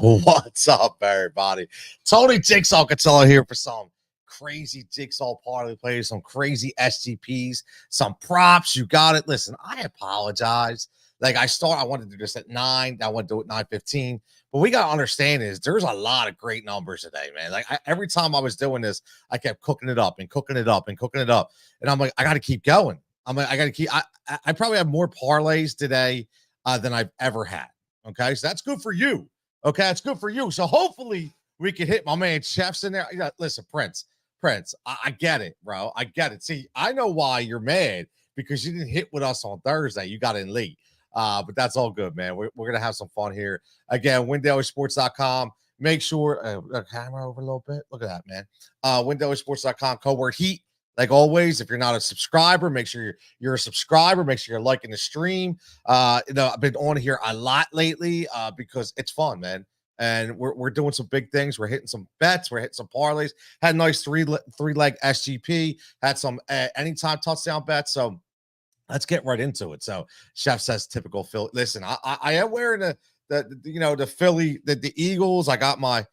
What's up, everybody? Tony Jigsaw Cutillo here for some crazy Jigsaw parlay plays, some crazy SGPs, some props. You got it. Listen, I apologize. I wanted to do this at 9. I want to do it 9:15. But we got to understand is there's a lot of great numbers today, man. Every time I was doing this, I kept cooking it up and cooking it up and cooking it up. And I'm like, I got to keep going. I'm like, I got to keep. I probably have more parlays today than I've ever had. Okay, so that's good for you. Okay, that's good for you. So hopefully we can hit my man Chef's in there. Listen, Prince, I get it, bro. I get it. See, I know why you're mad because you didn't hit with us on Thursday. You got in late. But that's all good, man. We're going to have some fun here. Again, WinDailySports.com. Make sure, camera over a little bit. Look at that, man. WinDailySports.com, code word HEAT. Like always, if you're not a subscriber, make sure you're a subscriber. Make sure you're liking the stream. I've been on here a lot lately because it's fun, man. And we're doing some big things. We're hitting some bets. We're hitting some parlays. Had a nice three-leg SGP. Had some anytime touchdown bets. So let's get right into it. So Chef says typical Philly. Listen, I am wearing the Philly, the Eagles. I got my,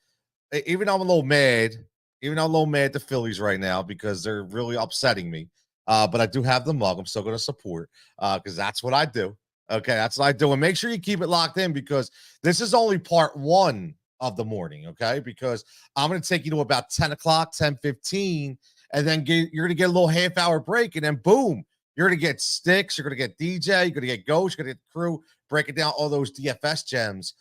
even though I'm a little mad at the Phillies right now because they're really upsetting me. But I do have the mug. I'm still going to support because that's what I do. Okay, that's what I do. And make sure you keep it locked in because this is only part 1 of the morning, okay? Because I'm going to take you to about 10 o'clock, 10:15, and then you're going to get a little half-hour break, and then boom, you're going to get Sticks, you're going to get DJ, you're going to get Ghost, you're going to get the crew, breaking down all those DFS gems.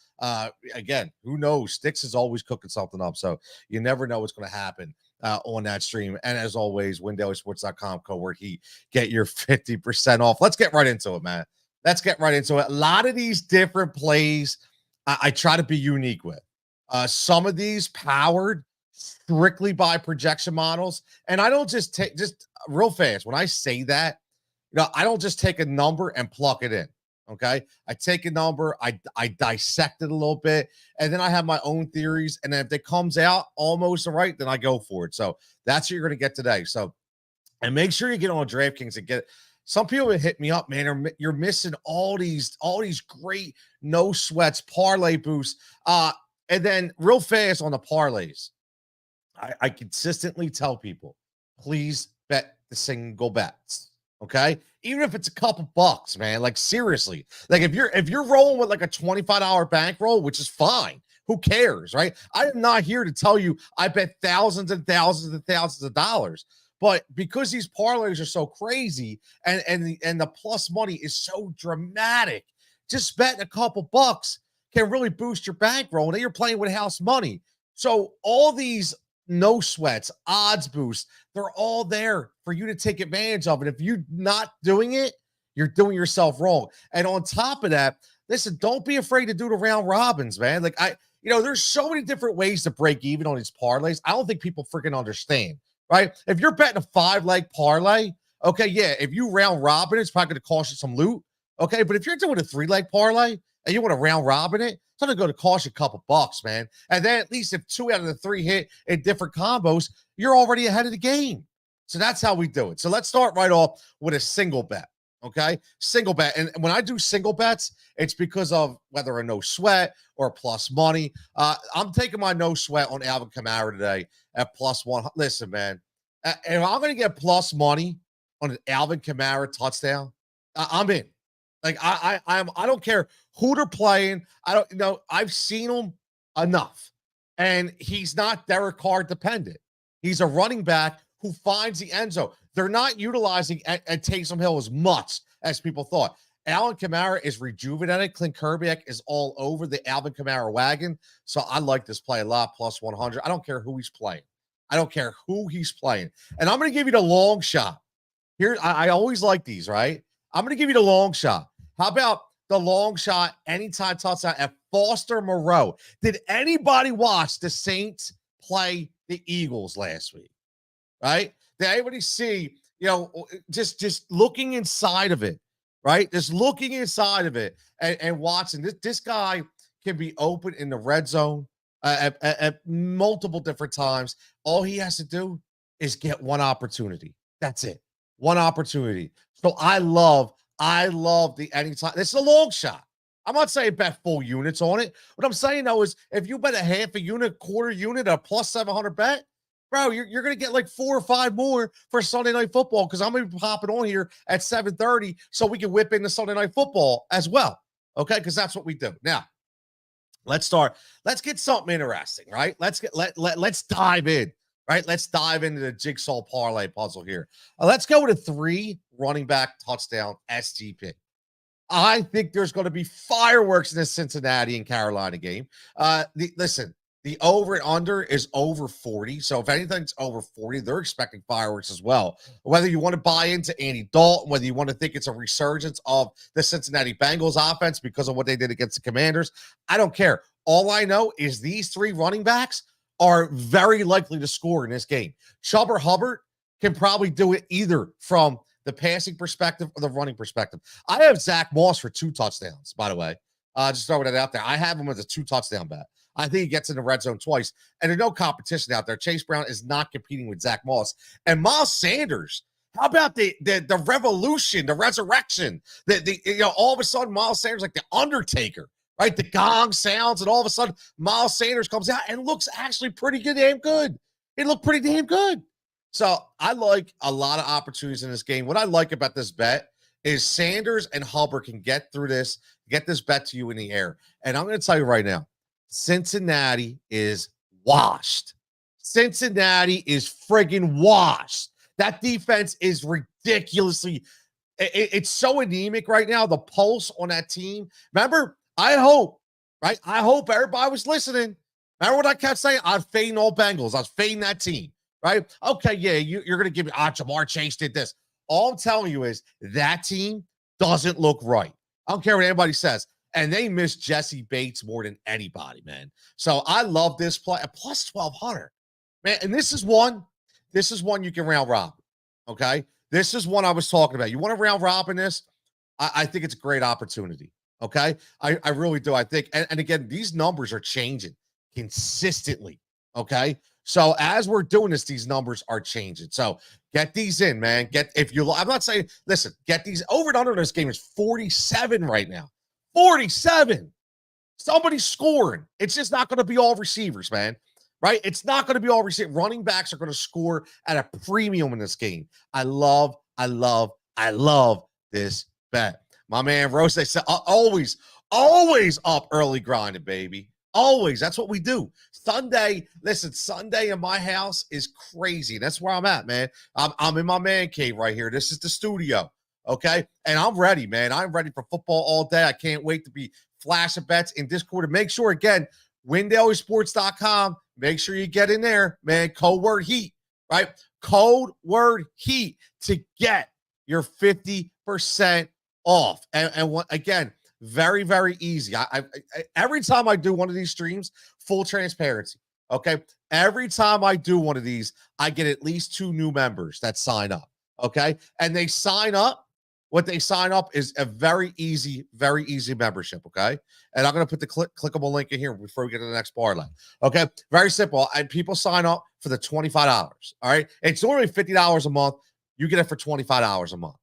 Again, who knows? Sticks is always cooking something up, so you never know what's going to happen on that stream. And as always, WinDailySports.com, code word HEAT. Get your 50% off. Let's get right into it, man. Let's get right into it. A lot of these different plays I try to be unique with. Some of these powered strictly by projection models. And I don't just take, just real fast, when I say that, I don't just take a number and pluck it in. Okay. I take a number, I dissect it a little bit, and then I have my own theories. And then if it comes out almost right, then I go for it. So that's what you're going to get today. So, and make sure you get on DraftKings and get it. Some people would hit me up, man. You're missing all these great no sweats parlay boosts. And then real fast on the parlays, I consistently tell people, please bet the single bets. Okay, even if it's a couple bucks, man. Like seriously, like if you're rolling with like a $25 bankroll, which is fine. Who cares, right? I am not here to tell you I bet thousands and thousands and thousands of dollars. But because these parlays are so crazy and the plus money is so dramatic, just betting a couple bucks can really boost your bankroll. Now you're playing with house money. So all these no sweats, odds boosts, they're all there for you to take advantage of. And if you're not doing it, you're doing yourself wrong. And on top of that, listen, don't be afraid to do the round robins, man. Like there's so many different ways to break even on these parlays. I don't think people freaking understand. Right? If you're betting a 5-leg parlay, okay, yeah, if you round robin, it's probably going to cost you some loot. Okay, but if you're doing a 3-leg parlay and you want to round robin it, it's only going to cost you a couple bucks, man. And then at least if 2 out of the 3 hit in different combos, you're already ahead of the game. So that's how we do it. So let's start right off with a single bet. Okay, single bet. And when I do single bets, it's because of whether a no sweat or plus money. I'm taking my no sweat on Alvin Kamara today at +1. Listen, man, if I'm going to get plus money on an Alvin Kamara touchdown, I'm in. Like I don't care who they're playing. I've seen him enough, and he's not Derek Carr dependent. He's a running back who finds the end zone. They're not utilizing at Taysom Hill as much as people thought. Alvin Kamara is rejuvenated. Clint Kubiak is all over the Alvin Kamara wagon. So I like this play a lot, +100. I don't care who he's playing. And I'm going to give you the long shot. Here, I always like these, right? I'm going to give you the long shot. How about the long shot anytime touchdown at Foster Moreau? Did anybody watch the Saints play the Eagles last week? Right? Did anybody see, just looking inside of it, right? Just looking inside of it and watching. This guy can be open in the red zone at multiple different times. All he has to do is get one opportunity. That's it. One opportunity. So I love the anytime. This is a long shot. I'm not saying bet full units on it. What I'm saying, though, is if you bet a half a unit, quarter unit, a plus 700 bet, bro, you're going to get like 4 or 5 more for Sunday Night Football because I'm going to be popping on here at 7:30 so we can whip into Sunday Night Football as well. Okay, because that's what we do. Now, let's start. Let's get something interesting, right? Let's dive in, right? Let's dive into the Jigsaw parlay puzzle here. Let's go with a 3 running back touchdown SGP. I think there's going to be fireworks in this Cincinnati and Carolina game. Listen, the over and under is over 40. So if anything's over 40, they're expecting fireworks as well. Whether you want to buy into Andy Dalton, whether you want to think it's a resurgence of the Cincinnati Bengals offense because of what they did against the Commanders, I don't care. All I know is these 3 running backs are very likely to score in this game. Chubb or Hubbard can probably do it either from the passing perspective or the running perspective. I have Zach Moss for 2 touchdowns, by the way. Just throwing that out there. I have him as a 2 touchdown bet. I think he gets in the red zone twice. And there's no competition out there. Chase Brown is not competing with Zach Moss. And Miles Sanders, how about the revolution, the resurrection? All of a sudden, Miles Sanders like the Undertaker, right? The gong sounds, and all of a sudden, Miles Sanders comes out and looks actually pretty damn good. It looked pretty damn good. So I like a lot of opportunities in this game. What I like about this bet is Sanders and Hubbard can get through this, get this bet to you in the air. And I'm going to tell you right now, Cincinnati is washed. Cincinnati is friggin' washed. That defense is ridiculously, it's so anemic right now. The pulse on that team. Remember, I hope everybody was listening. Remember what I kept saying? I was fading all Bengals. I was fading that team. Right? Okay, yeah, you're going to give me, Jamar Chase did this. All I'm telling you is that team doesn't look right. I don't care what anybody says. And they miss Jesse Bates more than anybody, man. So I love this play. A plus 1,200. Man, and this is one you can round robin. Okay? This is one I was talking about. You want to round robin this? I think it's a great opportunity. Okay? I really do. I think, and again, these numbers are changing consistently. Okay? So as we're doing this, these numbers are changing. So get these in, man. I'm not saying, listen, get these over and under this game is 47 right now. 47. Somebody's scoring. It's just not going to be all receivers, man. Right? It's not going to be all receivers. Running backs are going to score at a premium in this game. I love this bet. My man Rose said, always up early grinding, baby. Always. That's what we do. Sunday in my house is crazy. That's where I'm at, man. I'm in my man cave right here. This is the studio. Okay. And I'm ready, man. I'm ready for football all day. I can't wait to be flashing bets in Discord. And make sure, again, WinDailySports.com. Make sure you get in there, man. Code word HEAT, right? Code word HEAT to get your 50% off. And what, again, very, very easy. I every time I do one of these streams, full transparency. Okay. Every time I do one of these, I get at least 2 new members that sign up. Okay. And they sign up. What they sign up is a very easy membership. Okay. And I'm going to put the clickable link in here before we get to the next parlay. Okay. Very simple. And people sign up for the $25. All right. It's only $50 a month. You get it for $25 a month.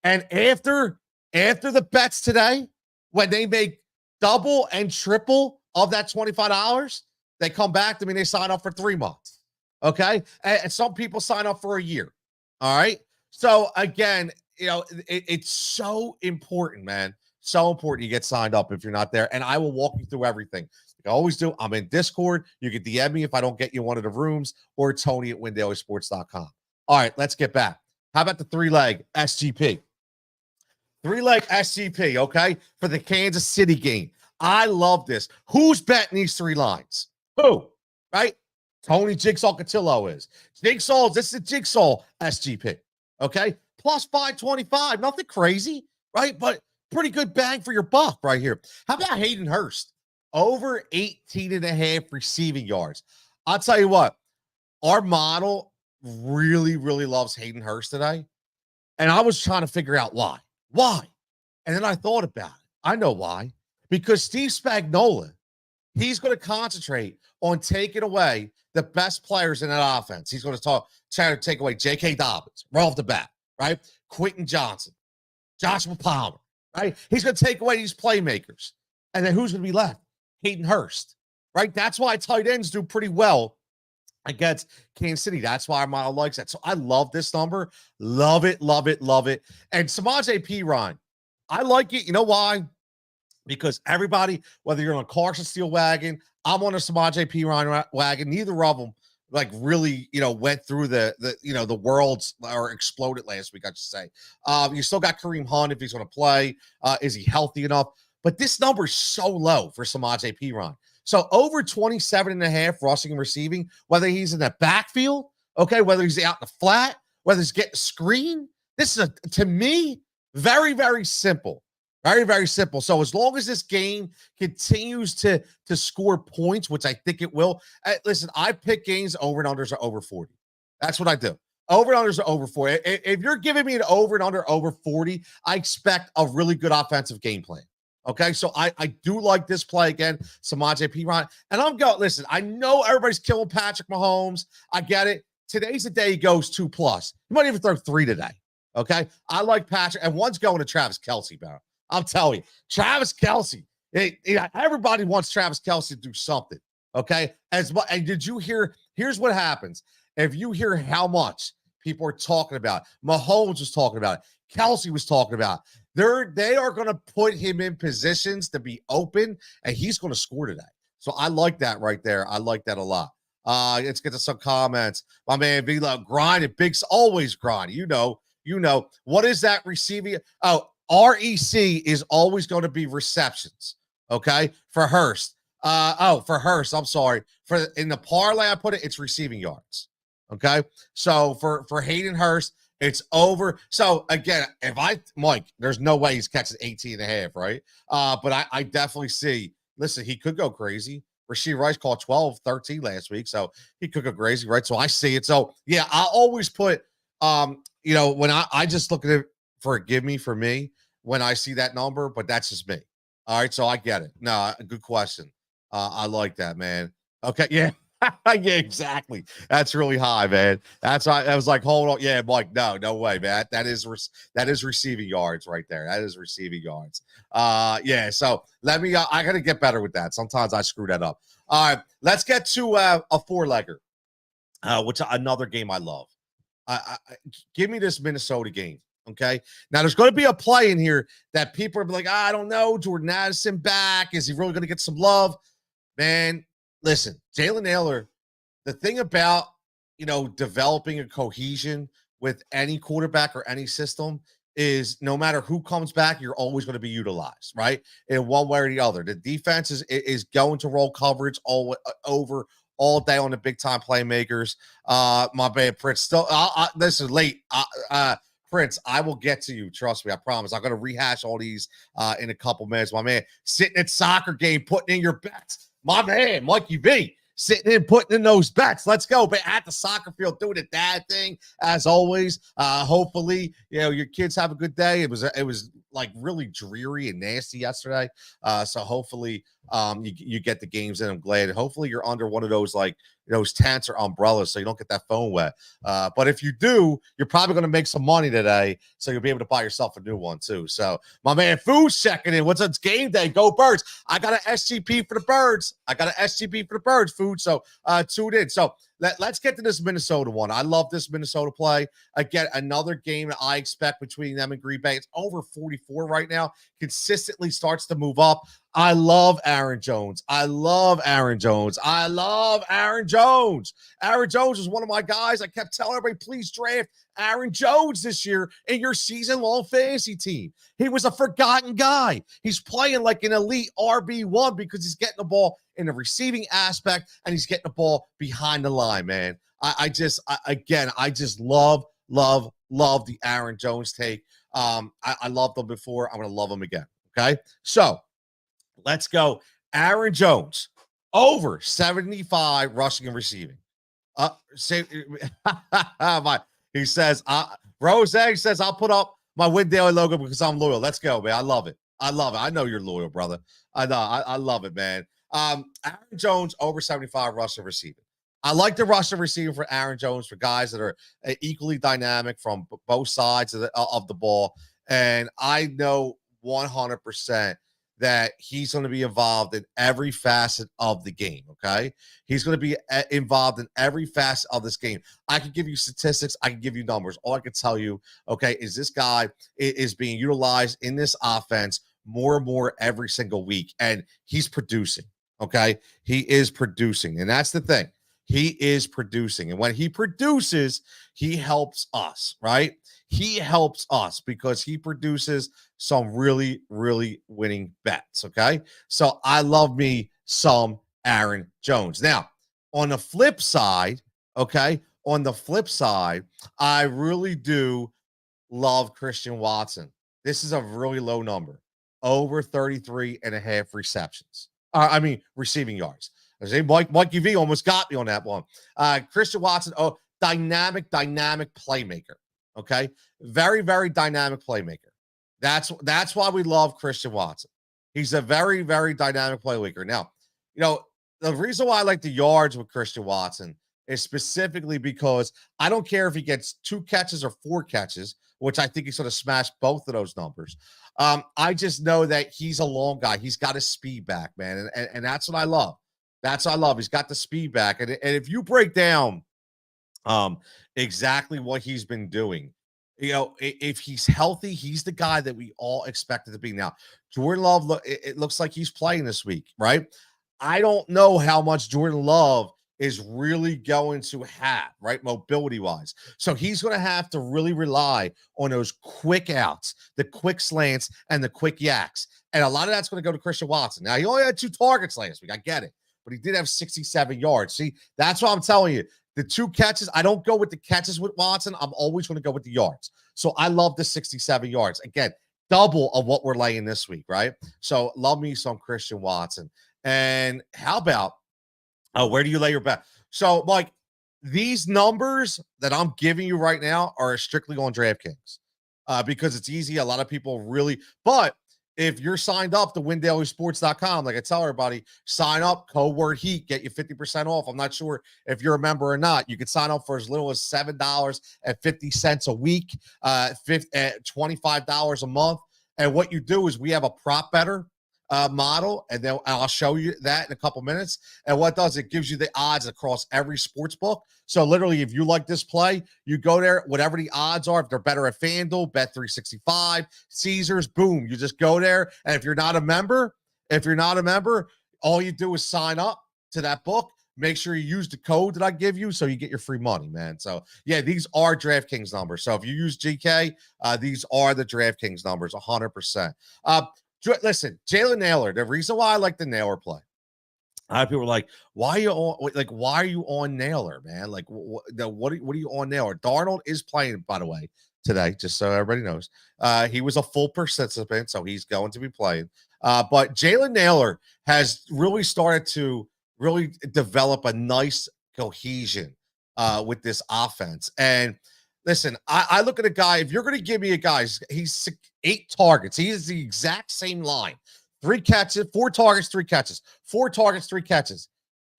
And after the bets today, when they make double and triple of that $25, they come back to me and they sign up for 3 months. Okay. And some people sign up for a year. All right. So again, it's so important, man. So important you get signed up if you're not there. And I will walk you through everything. Like I always do. I'm in Discord. You can DM me if I don't get you in one of the rooms, or Tony at WinDailySports.com. All right, let's get back. How about the 3-leg SGP? 3-leg SGP, okay, for the Kansas City game. I love this. Who's betting these 3 lines? Who? Right? Tony Jigsaw Cutillo is. This is Jigsaw SGP, okay? Plus 525. Nothing crazy, right? But pretty good bang for your buck right here. How about Hayden Hurst? Over 18.5 receiving yards. I'll tell you what, our model really, really loves Hayden Hurst today. And I was trying to figure out why. Why? And then I thought about it. I know why. Because Steve Spagnuolo, he's going to concentrate on taking away the best players in that offense. He's going to try to take away J.K. Dobbins right off the bat, right? Quentin Johnson, Joshua Palmer, right? He's going to take away these playmakers. And then who's going to be left? Hayden Hurst, right? That's why tight ends do pretty well against Kansas City. That's why our model likes that. So I love this number. Love it, love it, love it. And Samaje Perine, I like it. You know why? Because everybody, whether you're on a Carson Steele wagon, I'm on a Samaje Perine wagon. Neither of them like really, went through the worlds or exploded last week, I should say. You still got Kareem Hunt if he's going to play. Is he healthy enough? But this number is so low for Samaje Perine. So over 27.5 rushing and receiving, whether he's in the backfield, okay, whether he's out in the flat, whether he's getting a screen. This is, to me, very, very simple. Very, very simple. So as long as this game continues to score points, which I think it will, listen, I pick games over and unders are over 40. That's what I do. Over and unders are over 40. If you're giving me an over and under over 40, I expect a really good offensive game plan. Okay, so I do like this play again, Samaje Perine. And I'm going, listen, I know everybody's killing Patrick Mahomes. I get it. Today's the day he goes 2+. He might even throw 3 today. Okay, I like Patrick. And one's going to Travis Kelce, bro. I'm telling you, Travis Kelce. Everybody wants Travis Kelce to do something. Okay. And did you hear? Here's what happens. If you hear how much people are talking about, Mahomes was talking about it, Kelce was talking about it, they are going to put him in positions to be open, and he's going to score today. So I like that right there. I like that a lot. Let's get to some comments. My man V-Love, grinding, always grinding. You know, what is that receiving? Oh, REC is always going to be receptions, okay? For Hurst. For Hurst, I'm sorry. In the parlay I put it's receiving yards, okay? So for Hayden Hurst, it's over. So again, Mike, there's no way he's catching 18.5, right? But I definitely see, listen, he could go crazy. Rashee Rice caught 12, 13 last week, so he could go crazy, right? So I see it. So yeah, I always put, when I just look at it, forgive me for me when I see that number, but that's just me. All right, so I get it. No, good question. I like that, man. Okay, yeah. Yeah, exactly. That's really high, man. That's I was like, hold on. Yeah, Mike, no way, man. That is receiving yards right there. That is receiving yards. Yeah, so let me I gotta get better with that. Sometimes I screw that up. All right, let's get to a four-legger, which another game I love. Give me this Minnesota game. Okay. Now there's going to be a play in here that people are like, I don't know. Jordan Addison back. Is he really going to get some love? Man, listen, Jalen Naylor, the thing about, developing a cohesion with any quarterback or any system is no matter who comes back, you're always going to be utilized, right? In one way or the other. The defense is going to roll coverage over all day on the big time playmakers. My man Prince still, this is late. Prince, I will get to you. Trust me, I promise. I'm going to rehash all these in a couple minutes. My man, sitting at soccer game, putting in your bets. My man, Mikey V, sitting in, putting in those bets. Let's go. But at the soccer field, doing the dad thing, as always. Hopefully, your kids have a good day. It was like really dreary and nasty yesterday. So hopefully you get the games in. I'm glad. Hopefully you're under one of those those tents or umbrellas so you don't get that phone wet. But if you do, you're probably going to make some money today, so you'll be able to buy yourself a new one too. So my man Food's checking in. What's up? It's game day. Go Birds. I got an SGP for the Birds. Food. So tune in. So let's get to this Minnesota one. I love this Minnesota play. Again, another game that I expect between them and Green Bay. It's over 44 right now. Consistently starts to move up. I love Aaron Jones. Aaron Jones is one of my guys. I kept telling everybody, please draft Aaron Jones this year in your season-long fantasy team. He was a forgotten guy. He's playing like an elite RB1 because he's getting the ball in the receiving aspect and he's getting the ball behind the line, man. I just love the Aaron Jones take. I loved him before. I'm going to love him again. Okay. So let's go. Aaron Jones over 75 rushing and receiving. He says, Rose says, I'll put up my Win Daily logo because I'm loyal. Let's go, man. I love it. I know you're loyal, brother. I know. I love it, man. Aaron Jones over 75 rushing receiving. I like the rushing receiving for Aaron Jones for guys that are equally dynamic from both sides of the ball. And I know 100% that he's going to be involved in every facet of the game, okay? He's going to be involved in every facet of this game. I can give you statistics. I can give you numbers. All I can tell you, okay, is this guy is being utilized in this offense more and more every single week, and he's producing, okay? He is producing, and that's the thing. He is producing, and when he produces, he helps us, right? He helps us because he produces some really, really winning bets, okay? So I love me some Aaron Jones. Now, on the flip side, okay, on the flip side, I really do love Christian Watson. This is a really low number, over 33 and a half receptions. Receiving yards. I say Mikey V almost got me on that one. Christian Watson, dynamic playmaker. Okay, very, very dynamic playmaker. That's why we love Christian Watson. He's a very, very dynamic playmaker. Now, the reason why I like the yards with Christian Watson is specifically because I don't care if he gets 2 catches or 4 catches, which I think he's going to smash both of those numbers. I just know that he's a long guy. He's got his speed back, man, and that's what I love. That's what I love. He's got the speed back, and if you break down exactly what he's been doing, if he's healthy, he's the guy that we all expected to be. Now, Jordan Love, it looks like he's playing this week, right? I don't know how much Jordan Love is really going to have, right, mobility-wise. So he's going to have to really rely on those quick outs, the quick slants, and the quick yaks. And a lot of that's going to go to Christian Watson. Now, he only had 2 targets last week. I get it. But he did have 67 yards. See, that's what I'm telling you. The 2 catches, I don't go with the catches with Watson. I'm always going to go with the yards. So I love the 67 yards. Again, double of what we're laying this week, right? So love me some Christian Watson. And how about, where do you lay your bet? So, Mike, these numbers that I'm giving you right now are strictly on DraftKings because it's easy. A lot of people really, but if you're signed up to windailysports.com, like I tell everybody, sign up, code word HEAT, get you 50% off. I'm not sure if you're a member or not. You can sign up for as little as $7.50 a week, $25 a month. And what you do is we have a prop better model, and then I'll show you that in a couple minutes. And what it does, it gives you the odds across every sports book. So literally, if you like this play, you go there, whatever the odds are. If they're better at FanDuel, Bet365, Caesars, boom, you just go there. And if you're not a member, all you do is sign up to that book. Make sure you use the code that I give you so you get your free money, man. So, yeah, these are DraftKings numbers. So if you use GK, these are the DraftKings numbers, 100%. Listen, Jalen Naylor, the reason why I like the Naylor play, a lot of people are like, why are you on Naylor, man? Like, what are you on Naylor? Darnold is playing, by the way, today, just so everybody knows. He was a full participant, so he's going to be playing. But Jalen Naylor has really started to really develop a nice cohesion with this offense. And listen, I look at a guy, if you're going to give me a guy, he's 8 targets. He is the exact same line. 3 catches, 4 targets, 3 catches. 4 targets, 3 catches.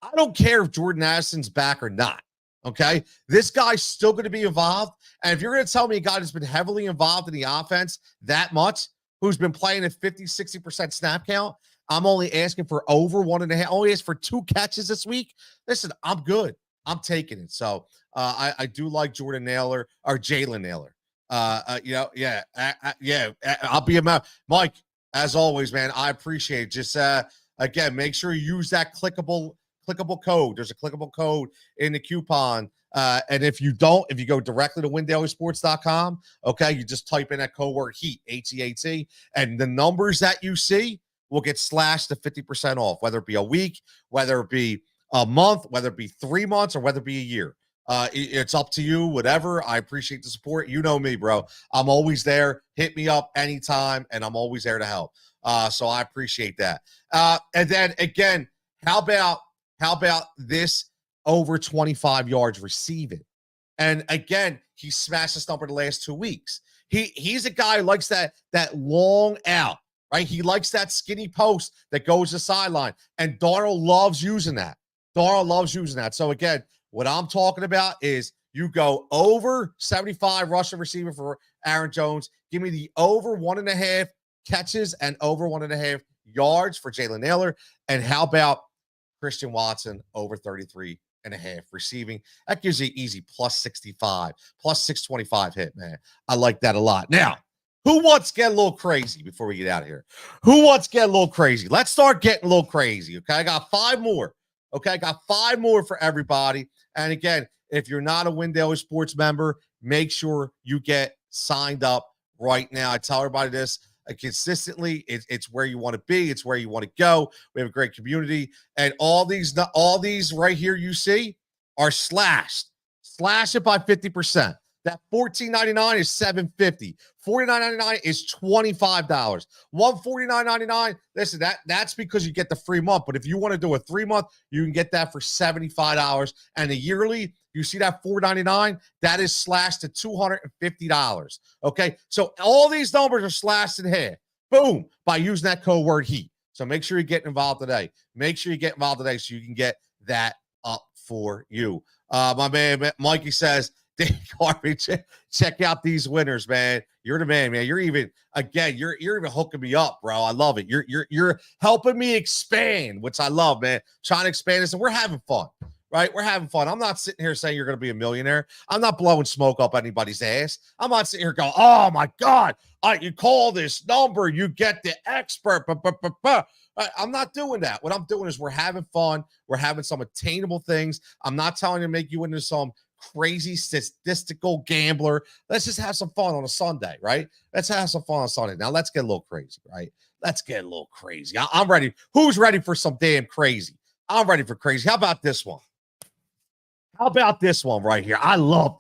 I don't care if Jordan Addison's back or not, okay? This guy's still going to be involved. And if you're going to tell me a guy that's been heavily involved in the offense that much, who's been playing at 50, 60% snap count, I'm only asking for over 1.5. Only asked for 2 catches this week. Listen, I'm good. I'm taking it. So I do like Jordan Naylor or Jalen Naylor. I'll be a man. Mike, as always, man, I appreciate it. Just again, make sure you use that clickable code. There's a clickable code in the coupon. And if you go directly to windailysports.com, okay, you just type in that code word HEAT, HEAT, and the numbers that you see will get slashed to 50% off, whether it be a week, whether it be a month, whether it be 3 months, or whether it be a year. It's up to you, whatever. I appreciate the support. You know me, bro. I'm always there. Hit me up anytime, and I'm always there to help. So I appreciate that. And then again, how about this over 25 yards receiving? And again, he smashed this number the last 2 weeks. He's a guy who likes that long out, right? He likes that skinny post that goes to sideline, and Darnold loves using that. So again, what I'm talking about is you go over 75 rushing receiver for Aaron Jones. Give me the over 1.5 catches and over 1.5 yards for Jalen Naylor. And how about Christian Watson over 33 and a half receiving? That gives you easy plus 65, plus 625 hit, man. I like that a lot. Now, who wants to get a little crazy before we get out of here? Who wants to get a little crazy? Let's start getting a little crazy, okay? I got 5 more. Okay, I got 5 more for everybody. And again, if you're not a Win Daily Sports member, make sure you get signed up right now. I tell everybody this consistently. It's where you want to be. It's where you want to go. We have a great community, and all these right here you see are slashed. Slash it by 50%. That $14.99 is $7.50. $49.99 is $25. $149.99. Listen, that's because you get the free month. But if you want to do a 3-month, you can get that for $75. And a yearly, you see that $499, that is slashed to $250. Okay, so all these numbers are slashed in half. Boom, by using that code word HEAT. So make sure you get involved today. Make sure you get involved today so you can get that up for you. My man Mikey says, Harvey, check out these winners, man. You're the man. You're even hooking me up, bro. I love it. You're helping me expand, which I love, man. Trying to expand this, and we're having fun, right? We're having fun. I'm not sitting here saying you're going to be a millionaire. I'm not blowing smoke up anybody's ass. I'm not sitting here going, oh my God, you call this number, you get the expert. I'm not doing that. What I'm doing is we're having fun. We're having some attainable things. I'm not telling you to make you into some crazy statistical gambler. Let's just have some fun on a Sunday, right? Let's have some fun on Sunday. Now let's get a little crazy, right? Let's get a little crazy. I'm ready. Who's ready for some damn crazy? I'm ready for crazy. How about this one? How about this one right here? I love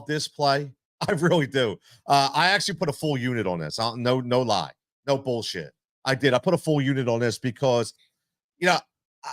this play. I really do. I actually put a full unit on this. No lie. No bullshit. I did. I put a full unit on this because,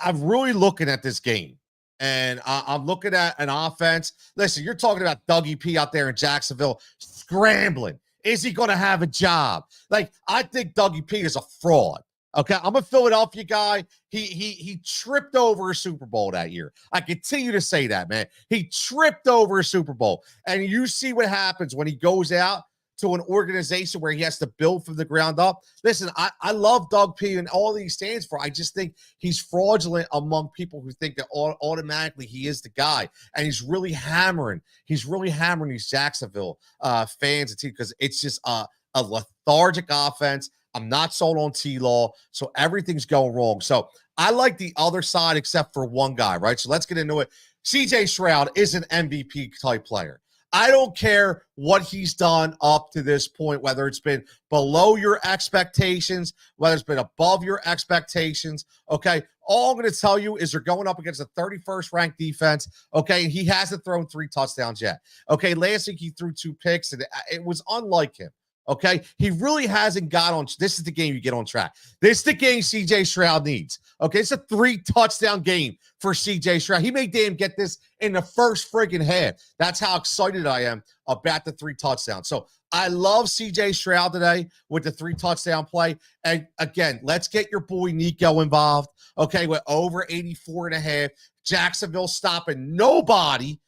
I'm really looking at this game. And I'm looking at an offense. Listen, you're talking about Dougie P out there in Jacksonville scrambling. Is he going to have a job? Like, I think Dougie P is a fraud. Okay, I'm a Philadelphia guy. He tripped over a Super Bowl that year. I continue to say that, man. He tripped over a Super Bowl. And you see what happens when he goes out to an organization where he has to build from the ground up. Listen, I love Doug P and all that he stands for. I just think he's fraudulent among people who think that automatically he is the guy. And he's really hammering these Jacksonville fans and team because it's just a lethargic offense. I'm not sold on T-Law, so everything's going wrong. So I like the other side except for one guy, right? So let's get into it. CJ Stroud is an MVP type player. I don't care what he's done up to this point, whether it's been below your expectations, whether it's been above your expectations, okay? All I'm going to tell you is they're going up against a 31st ranked defense, okay? And he hasn't thrown 3 touchdowns yet, okay? Last week he threw 2 picks, and it was unlike him. Okay, he really hasn't got on. This is the game you get on track. This is the game CJ Stroud needs. Okay, it's a 3-touchdown game for CJ Stroud. He may damn get this in the first friggin' half. That's how excited I am about the 3 touchdowns. So I love CJ Stroud today with the 3-touchdown play. And again, let's get your boy Nico involved. Okay, with over 84.5. Jacksonville stopping nobody,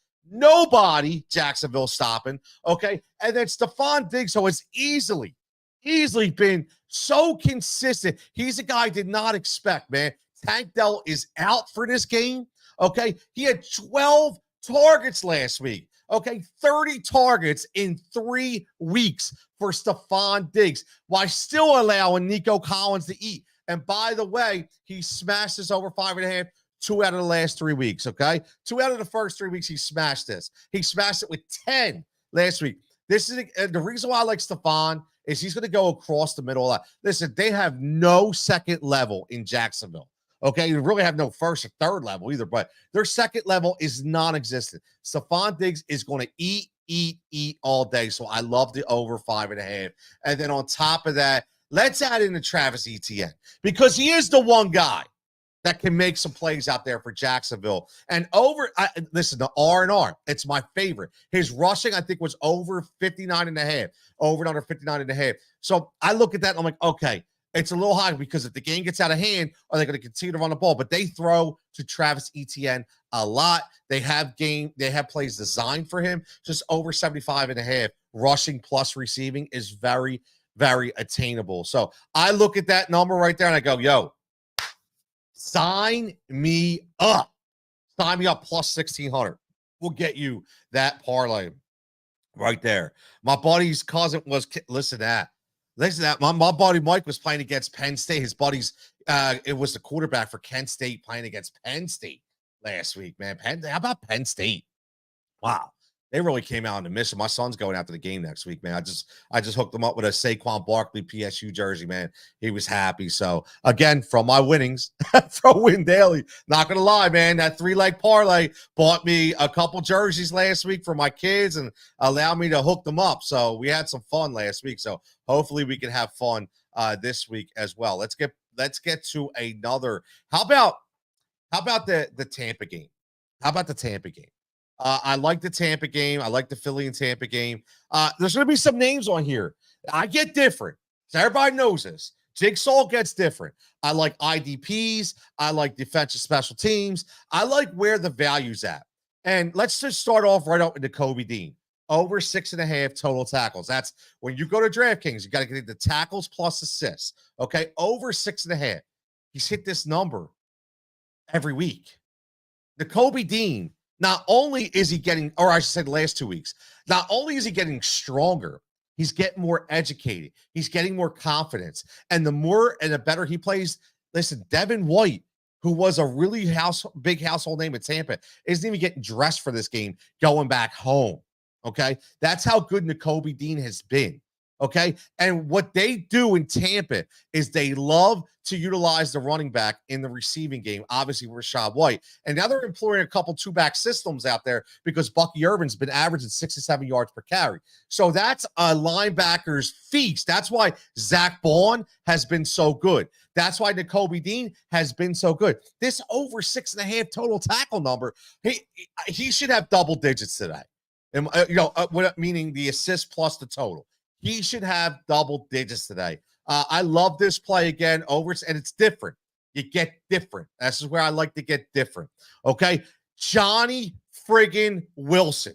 Jacksonville stopping, okay? And then Stephon Diggs, so it's easily been so consistent. He's a guy I did not expect, man. Tank Dell is out for this game, okay? He had 12 targets last week, okay? 30 targets in 3 weeks for Stephon Diggs while still allowing Nico Collins to eat. And by the way, he smashed this over 5.5. 2 out of the last 3 weeks, okay? 2 out of the first 3 weeks, he smashed this. He smashed it with 10 last week. This is the reason why I like Stephon is he's going to go across the middle a lot. Listen, they have no second level in Jacksonville, okay? They really have no first or third level either, but their second level is non-existent. Stephon Diggs is going to eat all day, so I love the over 5.5. And then on top of that, let's add in the Travis Etienne because he is the one guy that can make some plays out there for Jacksonville. And listen, the R&R, it's my favorite. His rushing, I think, was over 59.5, over and under 59.5. So I look at that and I'm like, okay, it's a little high because if the game gets out of hand, are they going to continue to run the ball? But they throw to Travis Etienne a lot. They have plays designed for him. Just over 75.5 rushing plus receiving is very, very attainable. So I look at that number right there and I go, yo, sign me up. Sign me up plus 1,600. We'll get you that parlay right there. My buddy's cousin was, listen to that. Listen to that. My buddy Mike was playing against Penn State. His buddy's, it was the quarterback for Kent State playing against Penn State last week, man. How about Penn State? Wow. They really came out in the mission. My son's going out to the game next week, man. I just hooked him up with a Saquon Barkley PSU jersey, man. He was happy. So again, from my winnings from Win Daily, not gonna lie, man, that 3-leg parlay bought me a couple jerseys last week for my kids and allowed me to hook them up. So we had some fun last week. So hopefully we can have fun this week as well. Let's get to another. How about the Tampa game? How about the Tampa game? I like the Tampa game. I like the Philly and Tampa game. There's going to be some names on here. I get different. So everybody knows this. Jigsaw gets different. I like IDPs. I like defensive special teams. I like where the value's at. And let's just start off right up with the Kobe Dean. Over 6.5 total tackles. That's when you go to DraftKings, you got to get the tackles plus assists. Okay. Over 6.5. He's hit this number every week. The Kobe Dean, not only is he getting, or I should say the last 2 weeks, not only is he getting stronger, he's getting more educated. He's getting more confidence. And the more and the better he plays, listen, Devin White, who was a really big household name at Tampa, isn't even getting dressed for this game, going back home. Okay? That's how good Nakobe Dean has been. Okay. And what they do in Tampa is they love to utilize the running back in the receiving game, obviously Rashad White. And now they're employing a couple 2-back systems out there because Bucky Irvin's been averaging 6 to 7 yards per carry. So that's a linebacker's feast. That's why Zach Bond has been so good. That's why Nakobe Dean has been so good. This over 6.5 total tackle number, he should have double digits today. And, meaning the assist plus the total. He should have double digits today. I love this play again over, and it's different. You get different. This is where I like to get different. Okay. Johnny friggin' Wilson.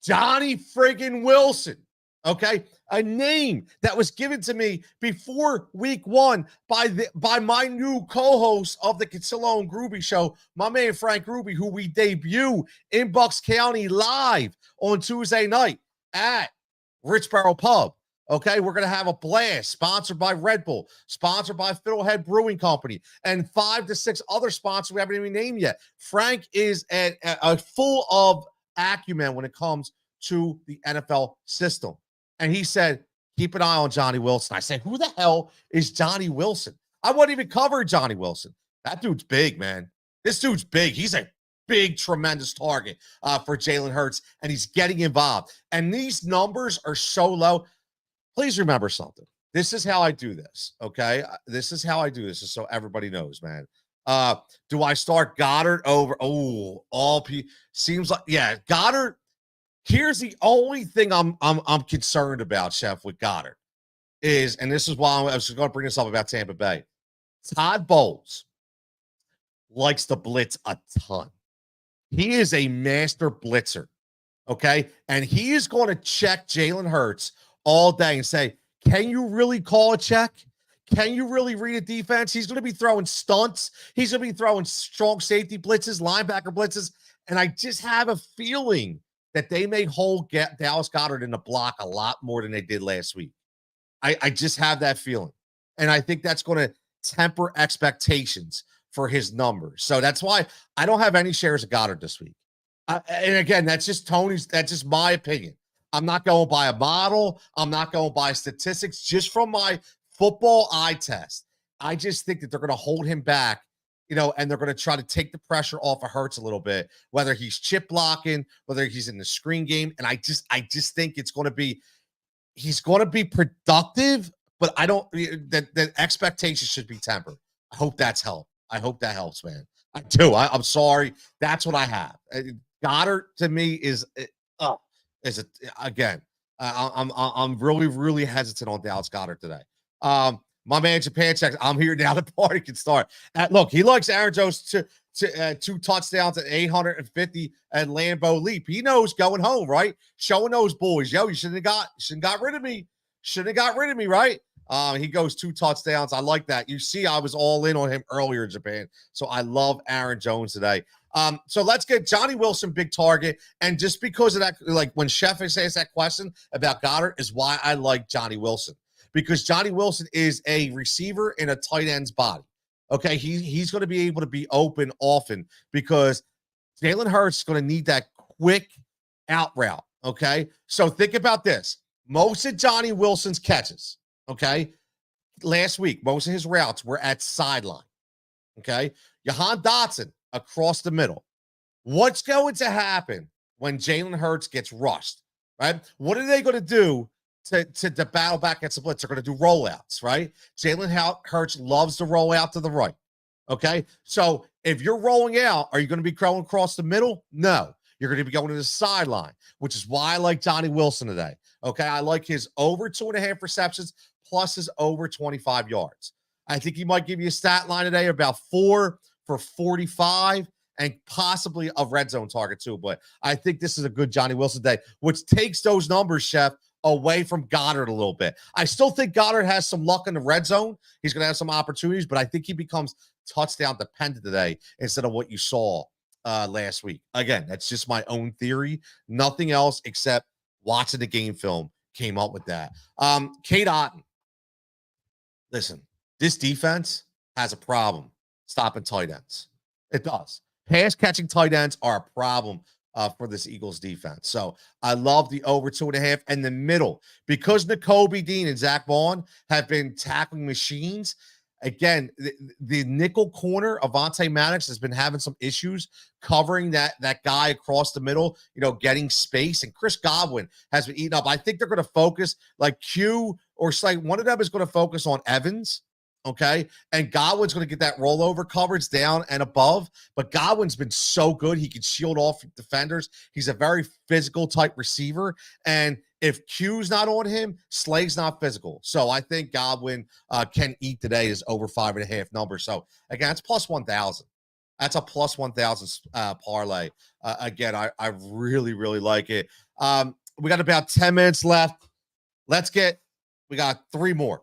Johnny friggin' Wilson. Okay. A name that was given to me before week 1 by my new co-host of the Cutillo and Gruby show, my man Frank Gruby, who we debut in Bucks County live on Tuesday night at Richboro Pub. Okay, we're going to have a blast, sponsored by Red Bull, sponsored by Fiddlehead Brewing Company, and 5 to 6 other sponsors we haven't even named yet. Frank is a full of acumen when it comes to the NFL system. And he said, keep an eye on Johnny Wilson. I said, who the hell is Johnny Wilson? I wouldn't even cover Johnny Wilson. That dude's big, man. This dude's big. He's a big, tremendous target for Jalen Hurts, and he's getting involved. And these numbers are so low. Please remember something. This is how I do this, okay? This is how I do this, just so everybody knows, man. Do I start Goddard over? Seems like, yeah, Goddard. Here's the only thing I'm concerned about, Chef, with Goddard is, and this is why I was going to bring this up about Tampa Bay. Todd Bowles likes to blitz a ton. He is a master blitzer, okay? And he is going to check Jalen Hurts all day and say, can you really call a check? Can you really read a defense? He's going to be throwing stunts. He's going to be throwing strong safety blitzes, linebacker blitzes. And I just have a feeling that they may hold Dallas Goedert in the block a lot more than they did last week. I just have that feeling. And I think that's going to temper expectations for his numbers. So that's why I don't have any shares of Goddard this week. And again, that's just my opinion. I'm not going by a model. I'm not going by statistics, just from my football eye test. I just think that they're going to hold him back, and they're going to try to take the pressure off of Hurts a little bit, whether he's chip blocking, whether he's in the screen game. And I just think he's going to be productive, but I don't, the expectations should be tempered. I hope that's helped. I hope that helps, man. I do. I'm sorry. That's what I have. Goddard to me I'm really, really hesitant on Dallas Goedert today. My man Japan checks. I'm here now. The party can start. Look, he likes Aaron Jones to 2 touchdowns at 850 at Lambeau Leap. He knows going home, right? Showing those boys, yo, you shouldn't have got rid of me. Should have got rid of me, right? He goes 2 touchdowns. I like that. You see, I was all in on him earlier in Japan. So I love Aaron Jones today. So let's get Johnny Wilson, big target. And just because of that, like when Chef asked that question about Goddard, is why I like Johnny Wilson. Because Johnny Wilson is a receiver in a tight end's body. Okay, he's going to be able to be open often because Jalen Hurts is going to need that quick out route. Okay, so think about this. Most of Johnny Wilson's catches, okay, last week, most of his routes were at sideline. Okay, Jahan Dotson across the middle. What's going to happen when Jalen Hurts gets rushed? Right? What are they going to do to battle back against the blitz? They're going to do rollouts, right? Jalen Hurts loves to roll out to the right. Okay, so if you're rolling out, are you going to be going across the middle? No, you're going to be going to the sideline, which is why I like Johnny Wilson today. Okay, I like his over 2.5 receptions plus his over 25 yards. I think he might give you a stat line today about 4 for 45 and possibly a red zone target too. But I think this is a good Johnny Wilson day, which takes those numbers, Chef, away from Goddard a little bit. I still think Goddard has some luck in the red zone. He's going to have some opportunities, but I think he becomes touchdown dependent today instead of what you saw last week. Again, that's just my own theory. Nothing else except watching the game film came up with that. Kate Otten. Listen, this defense has a problem stopping tight ends. It does. Pass catching tight ends are a problem for this Eagles defense. So I love the over 2.5 and the middle because Nakobe Dean and Zach Vaughn have been tackling machines. Again, the nickel corner, Avonte Maddox, has been having some issues covering that guy across the middle, getting space. And Chris Godwin has been eaten up. I think they're going to focus like Q or like one of them is going to focus on Evans. Okay. And Godwin's going to get that rollover coverage down and above. But Godwin's been so good. He can shield off defenders. He's a very physical type receiver. And if Q's not on him, Slay's not physical. So I think Godwin can eat today is over 5.5 number. So again, it's plus 1,000. That's a plus 1,000 parlay. Again, I really, really like it. We got about 10 minutes left. We got 3 more.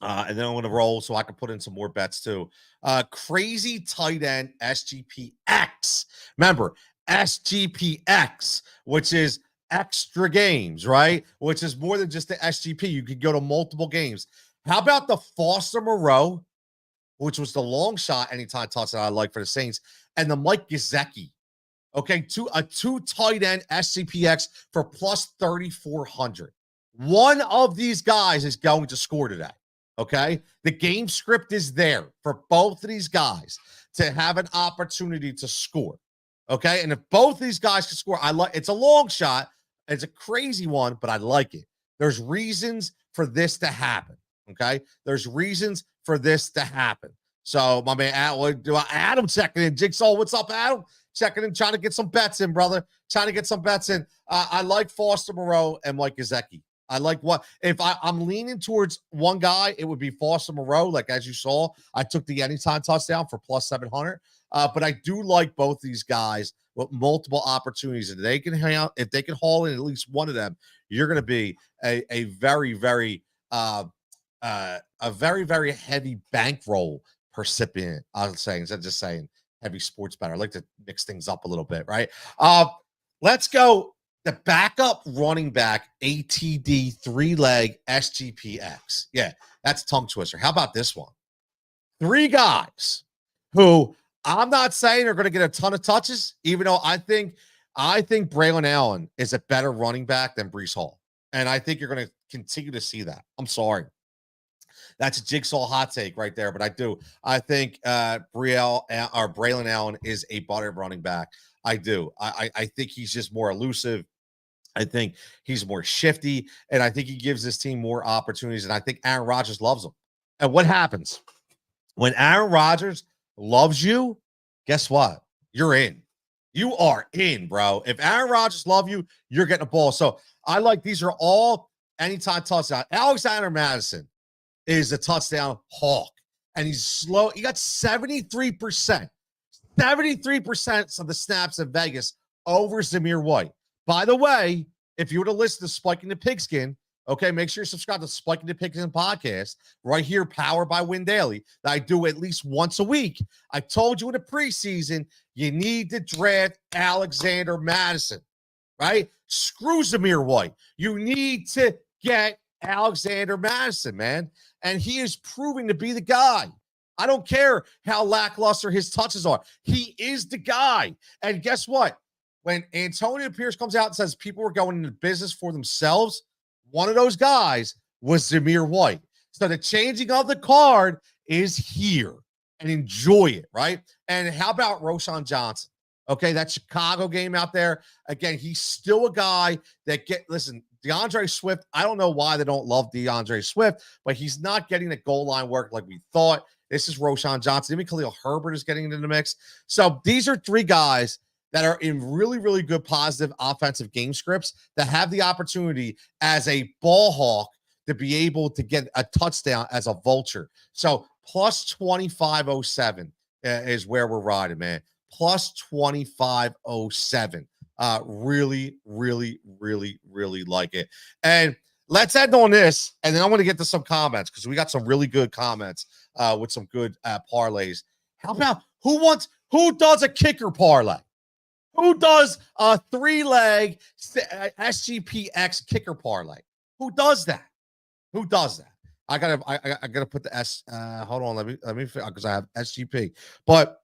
And then I'm going to roll so I can put in some more bets too. Crazy tight end SGPX. Remember, SGPX, which is extra games, right? Which is more than just the SGP. You could go to multiple games. How about the Foster Moreau, which was the long shot anytime touchdown I like for the Saints, and the Mike Gesicki. Okay, a two tight end SGPX for plus 3,400. One of these guys is going to score today. Okay, the game script is there for both of these guys to have an opportunity to score. Okay, and if both these guys can score, it's a long shot. It's a crazy one, but I like it. There's reasons for this to happen. Okay, there's reasons for this to happen. So my man Adam checking in. Jigsaw, what's up, Adam? Checking in, trying to get some bets in, brother. Trying to get some bets in. I like Foster Moreau and Mike Gesicki. I like if I'm leaning towards one guy, it would be Foster Moreau. Like as you saw, I took the anytime touchdown for plus 700. But I do like both these guys with multiple opportunities. If they can haul in at least one of them, you're going to be a very, very very heavy bankroll recipient. I was saying, instead of just saying heavy sports better. I like to mix things up a little bit, right? Let's go. The backup running back ATD 3-leg SGPX. Yeah, that's a tongue twister. How about this one? 3 guys who I'm not saying are going to get a ton of touches, even though I think Braylon Allen is a better running back than Breece Hall. And I think you're going to continue to see that. I'm sorry. That's a Jigsaw hot take right there, but I think Braylon Allen is a better running back. I do. I think he's just more elusive. I think he's more shifty, and I think he gives this team more opportunities, and I think Aaron Rodgers loves him. And what happens? When Aaron Rodgers loves you, guess what? You're in. You are in, bro. If Aaron Rodgers loves you, you're getting a ball. So I like these are all anytime touchdown. Alexander Madison is a touchdown hawk, and he's slow. He got 73%. 73% of the snaps in Vegas over Zamir White. By the way, if you were to listen to Spiking the Pigskin, Okay, make sure you subscribe to Spiking the Pickens podcast right here, powered by Win Daily, that I do at least once a week. I told you in the preseason, you need to draft Alexander Madison, right? Screw Zamir White. You need to get Alexander Madison, man. And he is proving to be the guy. I don't care how lackluster his touches are. He is the guy. And guess what? When Antonio Pierce comes out and says people were going into business for themselves, one of those guys was Zamir White. So the changing of the card is here, and enjoy it, right? And how about Roschon Johnson? Okay, that Chicago game out there. Again, he's still a guy that listen, DeAndre Swift, I don't know why they don't love DeAndre Swift, but he's not getting the goal line work like we thought. This is Roschon Johnson. Even Khalil Herbert is getting into the mix. So these are three guys that are in really, really good positive offensive game scripts that have the opportunity as a ball hawk to be able to get a touchdown as a vulture. So plus 2507 is where we're riding, man. Plus 2507. Really, really, really, really like it. And let's end on this, and then I want to get to some comments because we got some really good comments with some good parlays. How about who does a kicker parlay? Who does a 3-leg SGPX kicker parlay? Who does that? Who does that? I gotta put the S. Hold on, let me because I have SGP. But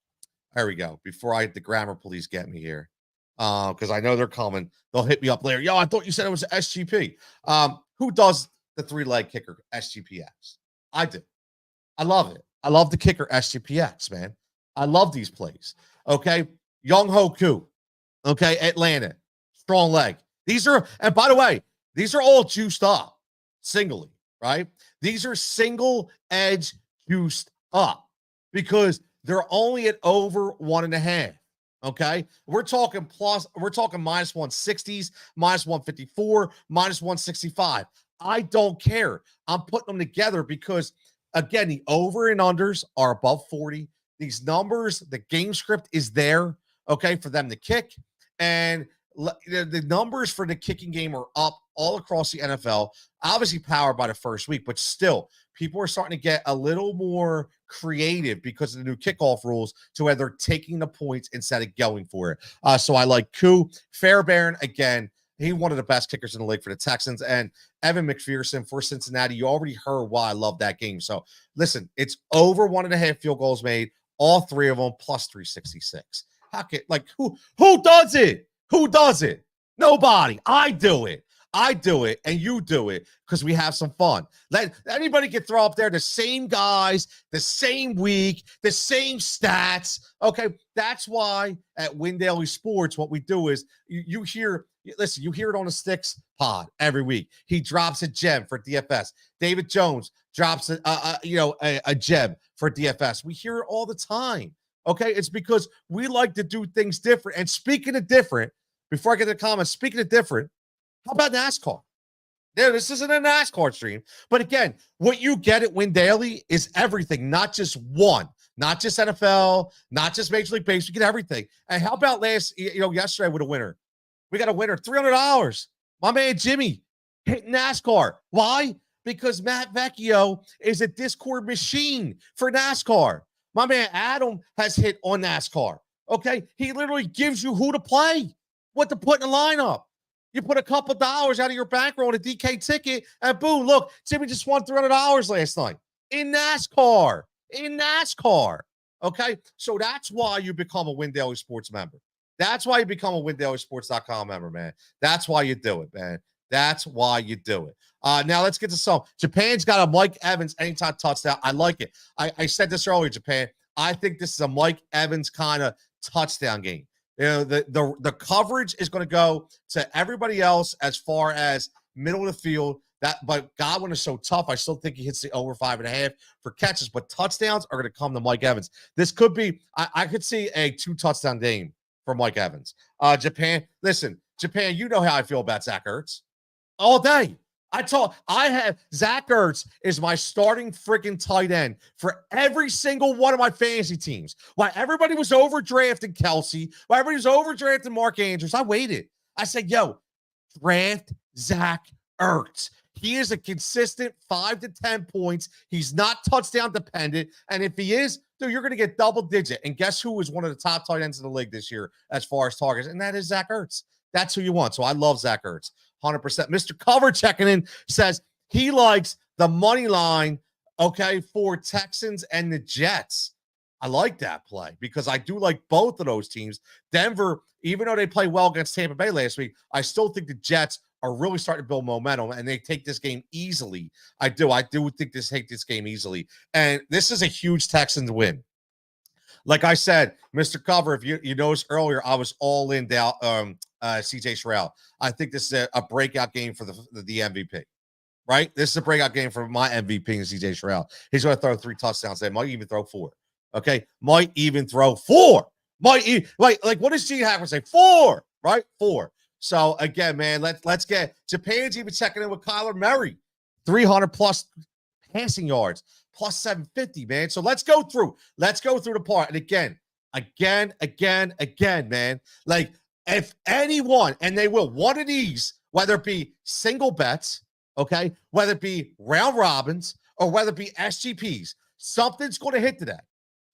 there we go. Before the grammar police get me here, because I know they're coming. They'll hit me up later. Yo, I thought you said it was SGP. Who does the 3-leg kicker SGPX? I do. I love it. I love the kicker SGPX, man. I love these plays. Okay, Young Ho Koo. Okay, Atlanta, strong leg. These are, and by the way, these are all juiced up singly, right? These are single edge juiced up because they're only at over 1.5. Okay, we're talking minus 160s, minus 154, minus 165. I don't care. I'm putting them together because, again, the over and unders are above 40. These numbers, the game script is there, okay, for them to kick. And the numbers for the kicking game are up all across the NFL, obviously powered by the first week, but still, people are starting to get a little more creative because of the new kickoff rules to where they're taking the points instead of going for it. So I like Koo. Fairbairn, again, he one of the best kickers in the league for the Texans. And Evan McPherson for Cincinnati, you already heard why I love that game. So listen, it's over 1.5 field goals made, all three of them, plus 366. Who does it? Who does it? Nobody. I do it. And you do it because we have some fun. Let anybody can throw up there the same guys, the same week, the same stats. Okay, that's why at Win Daily Sports, what we do is you hear it on the Sticks pod every week. He drops a gem for DFS. David Jones drops a gem for DFS. We hear it all the time. Okay, it's because we like to do things different. And speaking of different, before I get to the comments, speaking of different, how about NASCAR? Yeah, this isn't a NASCAR stream. But again, what you get at Win Daily is everything, not just one, not just NFL, not just Major League Baseball. You get everything. And how about yesterday with a winner? We got a winner, $300. My man Jimmy hit NASCAR. Why? Because Matt Vecchio is a Discord machine for NASCAR. My man Adam has hit on NASCAR. Okay, he literally gives you who to play, what to put in the lineup. You put a couple dollars out of your bankroll on a DK ticket, and boom, look, Jimmy just won $300 last night in NASCAR. Okay, so that's why you become a Win Daily Sports member. That's why you become a WinDailySports.com member, man. That's why you do it, man. That's why you do it. Now let's get to some. Japan's got a Mike Evans anytime touchdown. I like it. I said this earlier, Japan. I think this is a Mike Evans kind of touchdown game. You know, the coverage is going to go to everybody else as far as middle of the field. But Godwin is so tough. I still think he hits the over 5.5 for catches. But touchdowns are going to come to Mike Evans. This could be. I could see a 2-touchdown game for Mike Evans. Japan, you know how I feel about Zach Ertz. All day. I have Zach Ertz is my starting freaking tight end for every single one of my fantasy teams. While everybody was overdrafting Kelsey, while everybody was overdrafting Mark Andrews, I waited. I said, yo, draft Zach Ertz. He is a consistent 5 to 10 points. He's not touchdown dependent. And if he is, dude, you're going to get double digit. And guess who is one of the top tight ends in the league this year as far as targets? And that is Zach Ertz. That's who you want. So I love Zach Ertz, 100%. Mr. Cover checking in says he likes the money line, okay, for Texans and the Jets. I like that play because I do like both of those teams. Denver, even though they played well against Tampa Bay last week, I still think the Jets are really starting to build momentum and they take this game easily. I do think they take this game easily. And this is a huge Texans win. Like I said, Mr. Cover, if you noticed earlier, I was all in down CJ Stroud. I think this is a breakout game for the MVP. Right? This is a breakout game for my MVP and CJ Stroud. He's going to throw 3 touchdowns. They might even throw 4. Okay, might even throw 4. Like what does Gene Hackman say? 4, right? 4. So again, man, let's get Japan's even checking in with Kyler Murray, 300 plus passing yards, plus 750, man. So let's go through the part. And again, man. Like if anyone, and they will, one of these, whether it be single bets, okay, whether it be round robins or whether it be SGPs, something's going to hit today.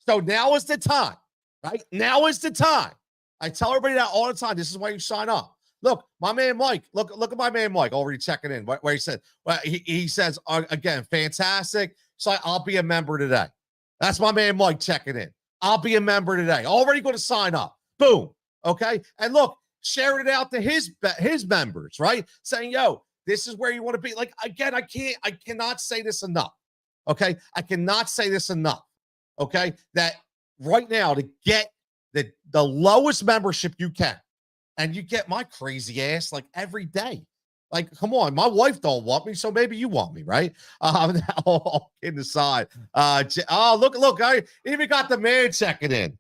So now is the time, right? Now is the time. I tell everybody that all the time. This is why you sign up. Look, my man Mike. Look at my man Mike already checking in. Where he said, well, he says again, fantastic. So I'll be a member today. That's my man Mike checking in. I'll be a member today. Already going to sign up. Boom. Okay. And look, sharing it out to his members, right? Saying, yo, this is where you want to be. Like again, I cannot say this enough. Okay, I cannot say this enough. Okay, that right now to get the lowest membership you can. And you get my crazy ass like every day. Like, come on, my wife don't want me, so maybe you want me, right? All kidding aside. Look, I even got the man checking in.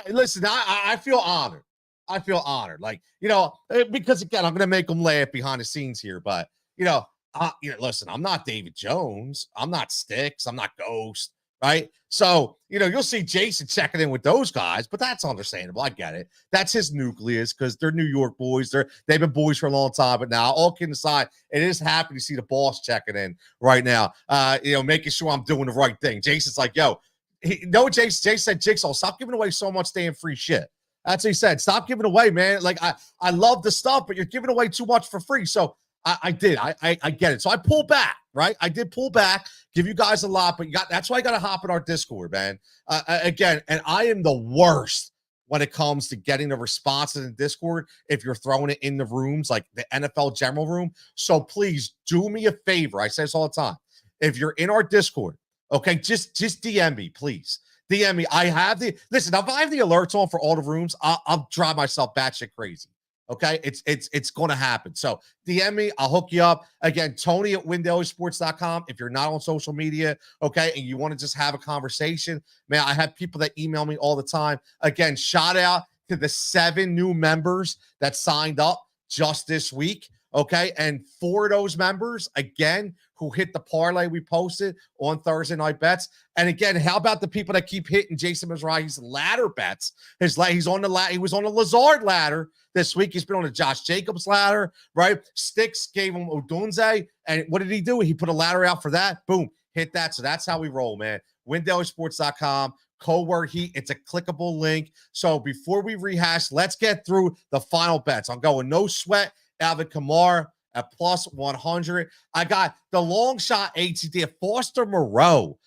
Listen, I feel honored. I feel honored. Like, because again, I'm gonna make them laugh behind the scenes here, but listen, I'm not David Jones, I'm not Sticks, I'm not Ghost. Right. So, you'll see Jason checking in with those guys, but that's understandable. I get it. That's his nucleus because they're New York boys. They've been boys for a long time. But now, all kidding aside, it is happy to see the boss checking in right now, making sure I'm doing the right thing. Jason's like, yo, Jason said, Jigsaw, stop giving away so much damn free shit. That's what he said. Stop giving away, man. Like, I love the stuff, but you're giving away too much for free. So I did. I get it. So I pulled back, right? I did pull back, give you guys a lot, but that's why I got to hop in our Discord, man. Again, and I am the worst when it comes to getting the responses in Discord if you're throwing it in the rooms, like the NFL general room. So please do me a favor. I say this all the time. If you're in our Discord, okay, just DM me, please. DM me. Listen, if I have the alerts on for all the rooms, I'll drive myself batshit crazy. Okay, it's going to happen. So DM me, I'll hook you up. Again, Tony at WinDailySports.com. If you're not on social media, okay, and you want to just have a conversation, man, I have people that email me all the time. Again, shout out to the 7 new members that signed up just this week. Okay, and 4 of those members, again, who hit the parlay we posted on Thursday Night Bets. And again, how about the people that keep hitting Jason Mizrahi's ladder bets? He was on the Lazard ladder this week. He's been on the Josh Jacobs ladder, right? Sticks gave him Odunze. And what did he do? He put a ladder out for that. Boom, hit that. So that's how we roll, man. WinDailySports.com. Code word HEAT. It's a clickable link. So before we rehash, let's get through the final bets. I'm going no sweat. Alvin Kamara at plus 100. I got the long shot HCD at Foster Moreau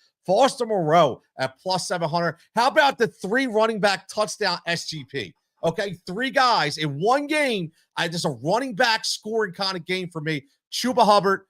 at plus 700. How about the 3 running back touchdown SGP? Okay, 3 guys in one game. Just a running back scoring kind of game for me. Chuba Hubbard,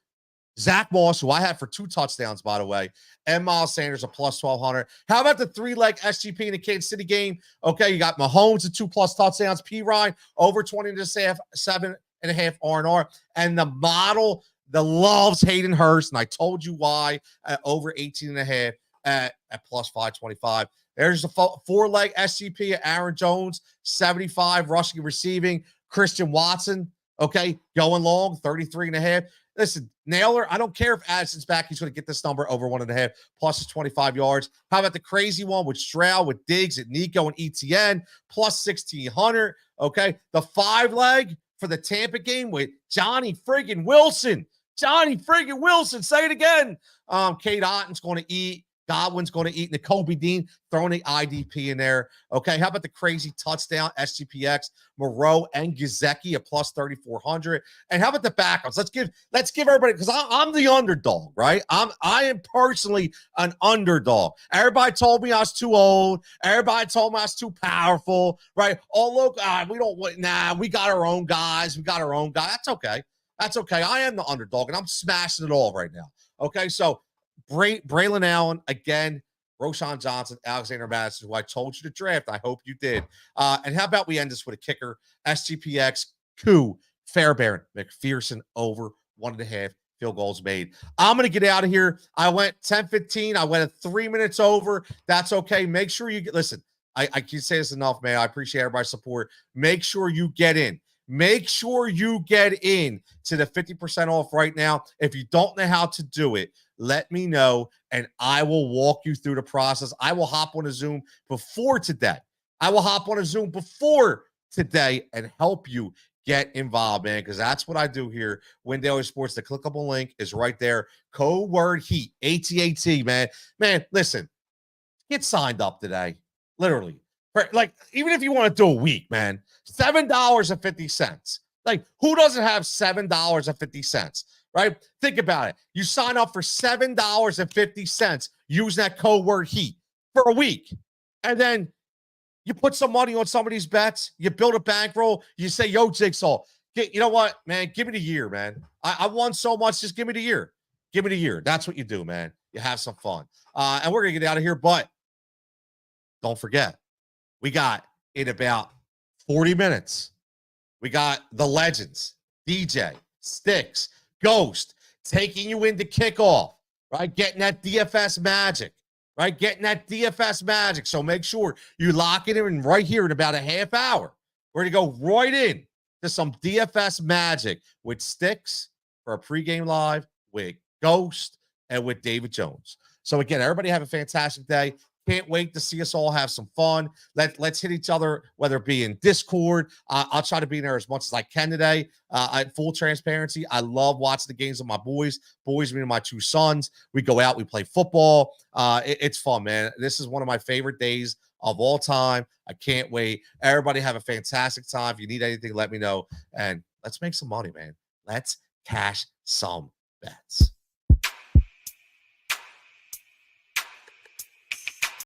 Zach Moss, who I had for 2 touchdowns, by the way, and Miles Sanders at plus 1,200. How about the 3-leg SGP in the Kansas City game? Okay, you got Mahomes at 2+ touchdowns. P. Ryan over 20.5, 7.5 R&R. And the model that loves Hayden Hurst, and I told you why, at over 18.5 at plus 525. There's the 4-leg SGP at Aaron Jones, 75 rushing and receiving. Christian Watson, okay, going long, 33.5. Listen, Naylor, I don't care if Addison's back. He's going to get this number over 1.5 plus his 25 yards. How about the crazy one with Stroud, with Diggs, at Nico, and ETN, plus 1,600. Okay, the 5-leg for the Tampa game with Johnny friggin' Wilson, Johnny friggin' Wilson, say it again. Kate Otten's going to eat. Godwin's going to eat. Nakobe Dean throwing the IDP in there. Okay, how about the crazy touchdown, SGPX, Moreau and Gizeki at plus 3,400. And how about the backups? Let's give everybody, because I'm the underdog, right? I am personally an underdog. Everybody told me I was too old. Everybody told me I was too powerful, right? Oh, look, we don't want, we got our own guys. We got our own guy. That's okay. That's okay. I am the underdog, and I'm smashing it all right now. Okay, so Braylon Allen, again, Roshan Johnson, Alexander Madison, who I told you to draft. I hope you did. And how about we end this with a kicker? SGPX, Koo, Fairbairn, McPherson over 1.5 field goals made. I'm going to get out of here. I went 10-15. I went 3 minutes over. That's okay. Make sure you listen. I can't say this enough, man. I appreciate everybody's support. Make sure you get in. Make sure you get in to the 50% off right now. If you don't know how to do it, let me know, and I will walk you through the process. I will hop on a Zoom before today. And help you get involved, man, because that's what I do here. Win Daily Sports. The clickable link is right there. Code word HEAT, ATAT, man. Man, listen, get signed up today. Literally. Like, even if you want to do a week, man, $7.50. Like, who doesn't have $7.50? Right? Think about it. You sign up for $7.50 using that code word HEAT for a week. And then you put some money on some of these bets. You build a bankroll. You say, yo, Jigsaw, you know what, man? Give me the year, man. I won so much. Just give me the year. Give me the year. That's what you do, man. You have some fun. And we're going to get out of here. But don't forget, we got in about 40 minutes. We got the legends, DJ, Sticks, Ghost, taking you into kickoff, right? Getting that DFS magic, right? Getting that DFS magic. So make sure you lock it in right here in about a half hour. We're going to go right in to some DFS magic with Sticks for a pregame live, with Ghost, and with David Jones. So again, everybody have a fantastic day. Can't wait to see us all have some fun. Let's hit each other, whether it be in Discord. I'll try to be in there as much as I can today. Full transparency, I love watching the games with my boys. Boys meaning my two sons. We go out, we play football. It's fun, man. This is one of my favorite days of all time. I can't wait. Everybody have a fantastic time. If you need anything, let me know. And let's make some money, man. Let's cash some bets.